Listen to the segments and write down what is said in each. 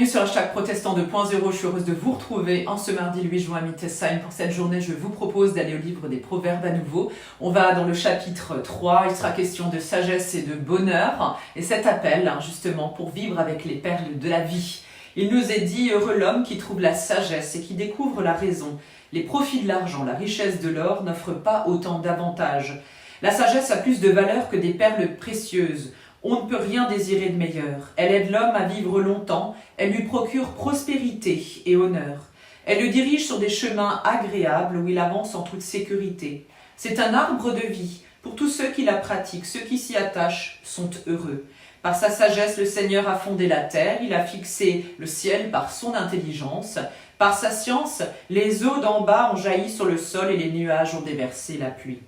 Bienvenue sur #protestant 2.0, je suis heureuse de vous retrouver en ce mardi 8 juin à Mittesheim. Pour cette journée, je vous propose d'aller au livre des Proverbes à nouveau. On va dans le chapitre 3, il sera question de sagesse et de bonheur. Et cet appel, justement, pour vivre avec les perles de la vie. Il nous est dit, heureux l'homme qui trouve la sagesse et qui découvre la raison. Les profits de l'argent, la richesse de l'or n'offrent pas autant d'avantages. La sagesse a plus de valeur que des perles précieuses. On ne peut rien désirer de meilleur. Elle aide l'homme à vivre longtemps, elle lui procure prospérité et honneur. Elle le dirige sur des chemins agréables où il avance en toute sécurité. C'est un arbre de vie. Pour tous ceux qui la pratiquent, ceux qui s'y attachent sont heureux. Par sa sagesse, le Seigneur a fondé la terre, il a fixé le ciel par son intelligence. Par sa science, les eaux d'en bas ont jailli sur le sol et les nuages ont déversé la pluie.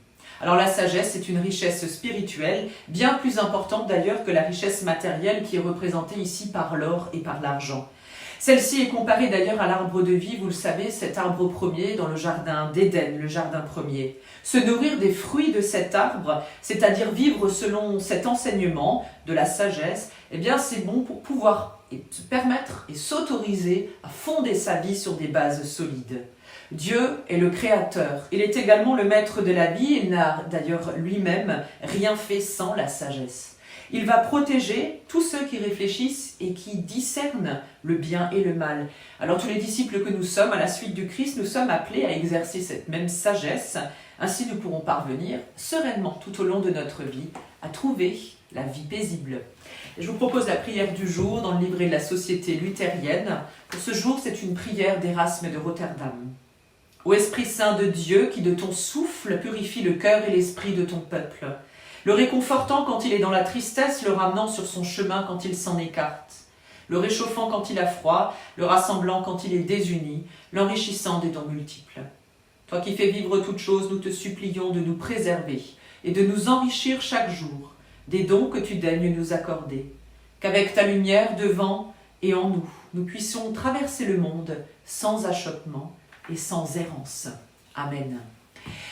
Alors la sagesse est une richesse spirituelle, bien plus importante d'ailleurs que la richesse matérielle qui est représentée ici par l'or et par l'argent. Celle-ci est comparée d'ailleurs à l'arbre de vie, vous le savez, cet arbre premier dans le jardin d'Éden, le jardin premier. Se nourrir des fruits de cet arbre, c'est-à-dire vivre selon cet enseignement de la sagesse, eh bien c'est bon pour pouvoir se permettre et s'autoriser à fonder sa vie sur des bases solides. Dieu est le créateur, il est également le maître de la vie, il n'a d'ailleurs lui-même rien fait sans la sagesse. Il va protéger tous ceux qui réfléchissent et qui discernent le bien et le mal. Alors tous les disciples que nous sommes, à la suite du Christ, nous sommes appelés à exercer cette même sagesse. Ainsi nous pourrons parvenir sereinement tout au long de notre vie à trouver la vie paisible. Et je vous propose la prière du jour dans le livret de la Société luthérienne. Pour ce jour, c'est une prière d'Erasme de Rotterdam. Ô Esprit Saint de Dieu, qui de ton souffle purifie le cœur et l'esprit de ton peuple, le réconfortant quand il est dans la tristesse, le ramenant sur son chemin quand il s'en écarte, le réchauffant quand il a froid, le rassemblant quand il est désuni, l'enrichissant des dons multiples. Toi qui fais vivre toutes choses, nous te supplions de nous préserver et de nous enrichir chaque jour des dons que tu daignes nous accorder, qu'avec ta lumière devant et en nous, nous puissions traverser le monde sans achoppement et sans errance. Amen.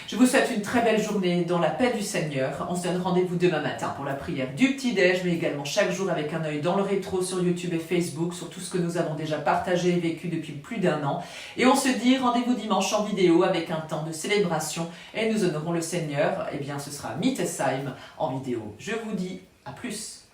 Je vous souhaite une très belle journée dans la paix du Seigneur. On se donne rendez-vous demain matin pour la prière du petit-déj, mais également chaque jour avec un œil dans le rétro sur YouTube et Facebook, sur tout ce que nous avons déjà partagé et vécu depuis plus d'1 an. Et on se dit rendez-vous dimanche en vidéo avec un temps de célébration et nous honorons le Seigneur. Eh bien, ce sera Mittesheim en vidéo. Je vous dis à plus.